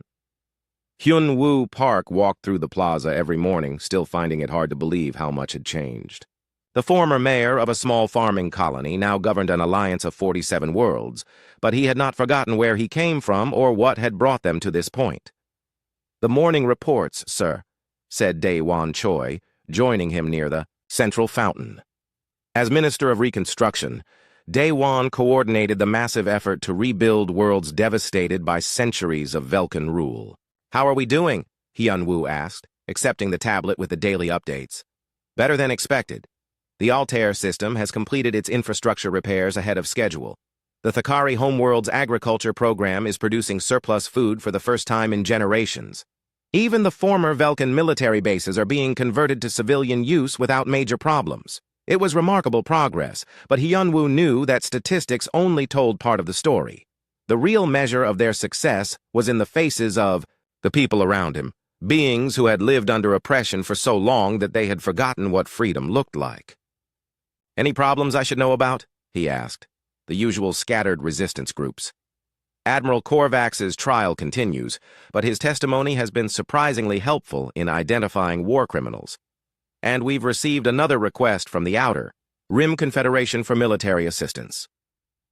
Hyun-woo Park walked through the plaza every morning, still finding it hard to believe how much had changed. The former mayor of a small farming colony now governed an alliance of 47 worlds, but he had not forgotten where he came from or what had brought them to this point. The morning reports, sir, said Dae-won Choi, joining him near the central fountain. As Minister of Reconstruction, Dae-won coordinated the massive effort to rebuild worlds devastated by centuries of Velkan rule. How are we doing? Hyun-woo asked, accepting the tablet with the daily updates. Better than expected. The Altair system has completed its infrastructure repairs ahead of schedule. The Thakari Homeworld's agriculture program is producing surplus food for the first time in generations. Even the former Velkan military bases are being converted to civilian use without major problems. It was remarkable progress, but Hyun-woo knew that statistics only told part of the story. The real measure of their success was in the faces of the people around him, beings who had lived under oppression for so long that they had forgotten what freedom looked like. Any problems I should know about? He asked. The usual scattered resistance groups. Admiral Korvax's trial continues, but his testimony has been surprisingly helpful in identifying war criminals. And we've received another request from the Outer Rim Confederation for military assistance.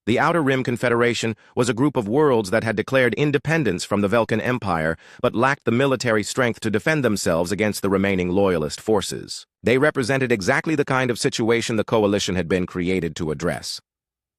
The Outer Rim Confederation was a group of worlds that had declared independence from the Velkan Empire, but lacked the military strength to defend themselves against the remaining loyalist forces. They represented exactly the kind of situation the coalition had been created to address.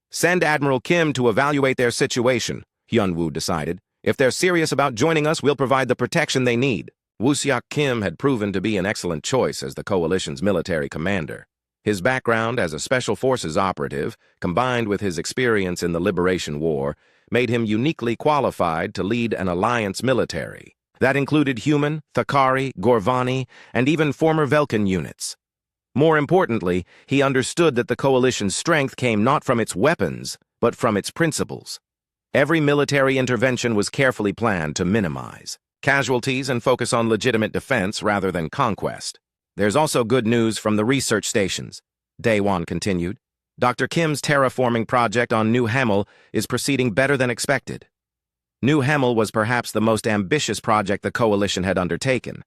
Send Admiral Kim to evaluate their situation, Hyun-woo decided. If they're serious about joining us, we'll provide the protection they need. Woo Seok Kim had proven to be an excellent choice as the coalition's military commander. His background as a Special Forces operative, combined with his experience in the Liberation War, made him uniquely qualified to lead an alliance military. That included human, Thakari, Gorvani, and even former Velkan units. More importantly, he understood that the coalition's strength came not from its weapons, but from its principles. Every military intervention was carefully planned to minimize casualties and focus on legitimate defense rather than conquest. There's also good news from the research stations, Daewon continued. Dr. Kim's terraforming project on New Hamel is proceeding better than expected. New Hamel was perhaps the most ambitious project the Coalition had undertaken.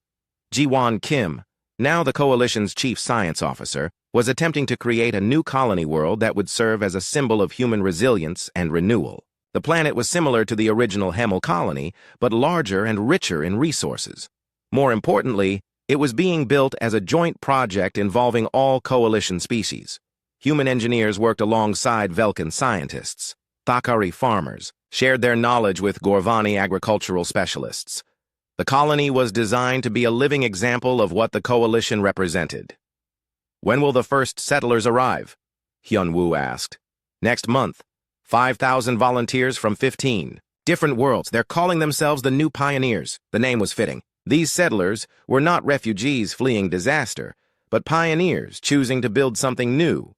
Ji-won Kim, now the Coalition's chief science officer, was attempting to create a new colony world that would serve as a symbol of human resilience and renewal. The planet was similar to the original Hamel colony, but larger and richer in resources. More importantly, it was being built as a joint project involving all Coalition species. Human engineers worked alongside Velkan scientists. Thakari farmers shared their knowledge with Gorvani agricultural specialists. The colony was designed to be a living example of what the Coalition represented. When will the first settlers arrive? Hyun-woo asked. Next month. 5,000 volunteers from 15 different worlds. They're calling themselves the New Pioneers. The name was fitting. These settlers were not refugees fleeing disaster, but pioneers choosing to build something new.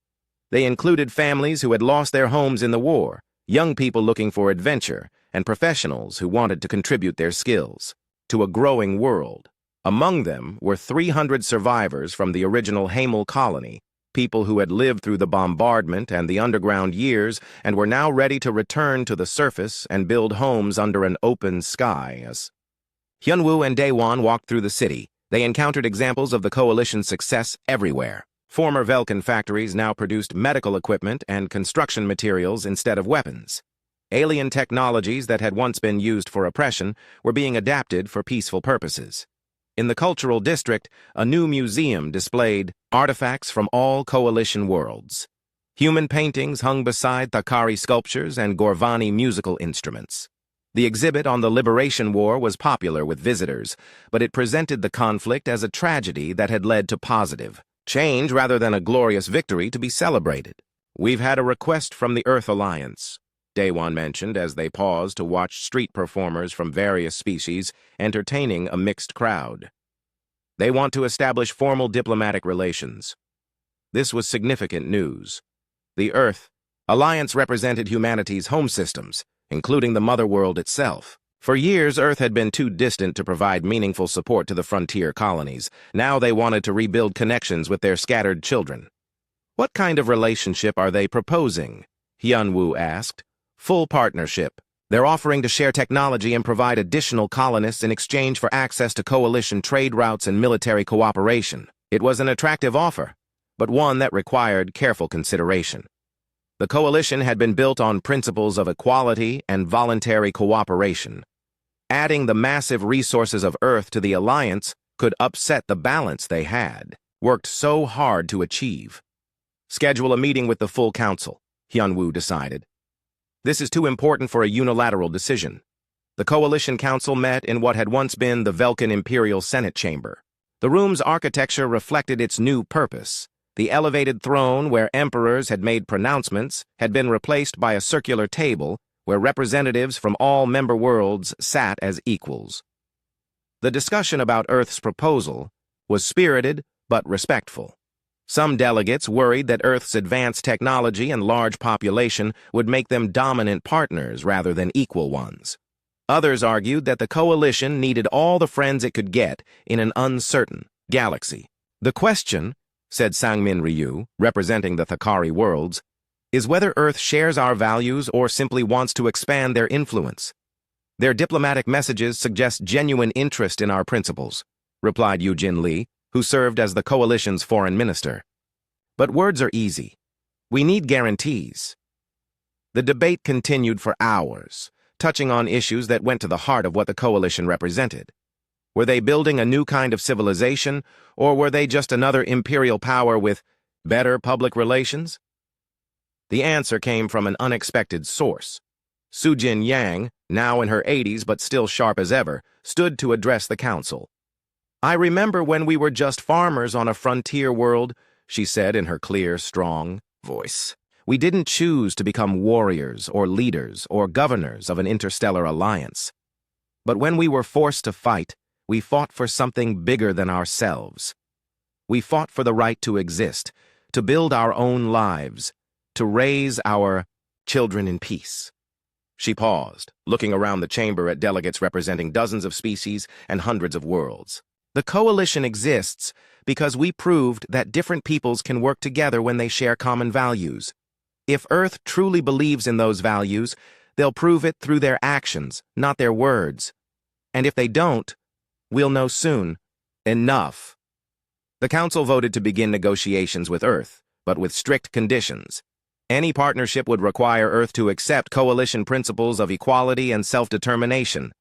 They included families who had lost their homes in the war, young people looking for adventure, and professionals who wanted to contribute their skills to a growing world. Among them were 300 survivors from the original Hamel colony, people who had lived through the bombardment and the underground years and were now ready to return to the surface and build homes under an open sky. As Hyun-woo and Daewon walked through the city, they encountered examples of the Coalition's success everywhere. Former Velkan factories now produced medical equipment and construction materials instead of weapons. Alien technologies that had once been used for oppression were being adapted for peaceful purposes. In the cultural district, a new museum displayed artifacts from all Coalition worlds. Human paintings hung beside Thakari sculptures and Gorvani musical instruments. The exhibit on the Liberation War was popular with visitors, but it presented the conflict as a tragedy that had led to positive change rather than a glorious victory to be celebrated. We've had a request from the Earth Alliance, Daewon mentioned as they paused to watch street performers from various species entertaining a mixed crowd. They want to establish formal diplomatic relations. This was significant news. The Earth Alliance represented humanity's home systems, including the Mother World itself. For years, Earth had been too distant to provide meaningful support to the frontier colonies. Now they wanted to rebuild connections with their scattered children. What kind of relationship are they proposing? Hyun-woo asked. Full partnership. They're offering to share technology and provide additional colonists in exchange for access to Coalition trade routes and military cooperation. It was an attractive offer, but one that required careful consideration. The Coalition had been built on principles of equality and voluntary cooperation. Adding the massive resources of Earth to the Alliance could upset the balance they had worked so hard to achieve. Schedule a meeting with the full council, Hyun-woo decided. This is too important for a unilateral decision. The Coalition Council met in what had once been the Velkan Imperial Senate Chamber. The room's architecture reflected its new purpose. The elevated throne where emperors had made pronouncements had been replaced by a circular table where representatives from all member worlds sat as equals. The discussion about Earth's proposal was spirited but respectful. Some delegates worried that Earth's advanced technology and large population would make them dominant partners rather than equal ones. Others argued that the Coalition needed all the friends it could get in an uncertain galaxy. The question, said Sang-min Ryu, representing the Thakari worlds, is whether Earth shares our values or simply wants to expand their influence. Their diplomatic messages suggest genuine interest in our principles, replied Yoo-jin Lee, who served as the Coalition's foreign minister. But words are easy. We need guarantees. The debate continued for hours, touching on issues that went to the heart of what the Coalition represented. Were they building a new kind of civilization, or were they just another imperial power with better public relations? The answer came from an unexpected source. Soo-jin Yang, now in her 80s but still sharp as ever, stood to address the council. I remember when we were just farmers on a frontier world, she said in her clear, strong voice. We didn't choose to become warriors or leaders or governors of an interstellar alliance. But when we were forced to fight, we fought for something bigger than ourselves. We fought for the right to exist, to build our own lives, to raise our children in peace. She paused, looking around the chamber at delegates representing dozens of species and hundreds of worlds. The coalition exists because we proved that different peoples can work together when they share common values. If Earth truly believes in those values, they'll prove it through their actions, not their words. And if they don't, we'll know soon. Enough. The Council voted to begin negotiations with Earth, but with strict conditions. Any partnership would require Earth to accept coalition principles of equality and self-determination.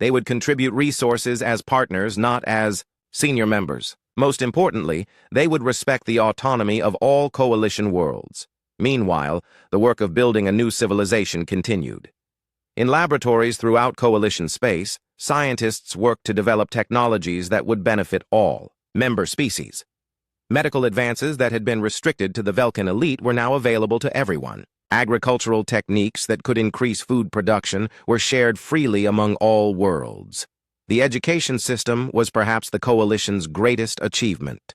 They would contribute resources as partners, not as senior members. Most importantly, they would respect the autonomy of all coalition worlds. Meanwhile, the work of building a new civilization continued. In laboratories throughout coalition space, scientists worked to develop technologies that would benefit all member species. Medical advances that had been restricted to the Velkan elite were now available to everyone. Agricultural techniques that could increase food production were shared freely among all worlds. The education system was perhaps the coalition's greatest achievement.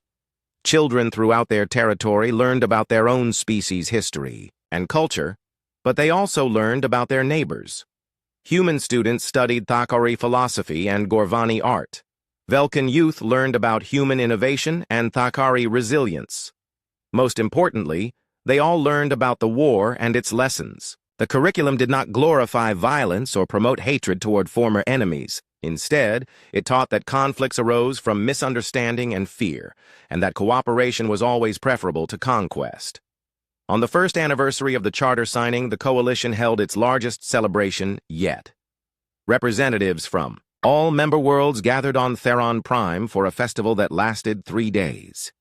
Children throughout their territory learned about their own species' history and culture, but they also learned about their neighbors. Human students studied Thakari philosophy and Gorvani art. Velkan youth learned about human innovation and Thakari resilience. Most importantly, they all learned about the war and its lessons. The curriculum did not glorify violence or promote hatred toward former enemies. Instead, it taught that conflicts arose from misunderstanding and fear, and that cooperation was always preferable to conquest. On the first anniversary of the charter signing, the coalition held its largest celebration yet. Representatives from all member worlds gathered on Theron Prime for a festival that lasted 3 days.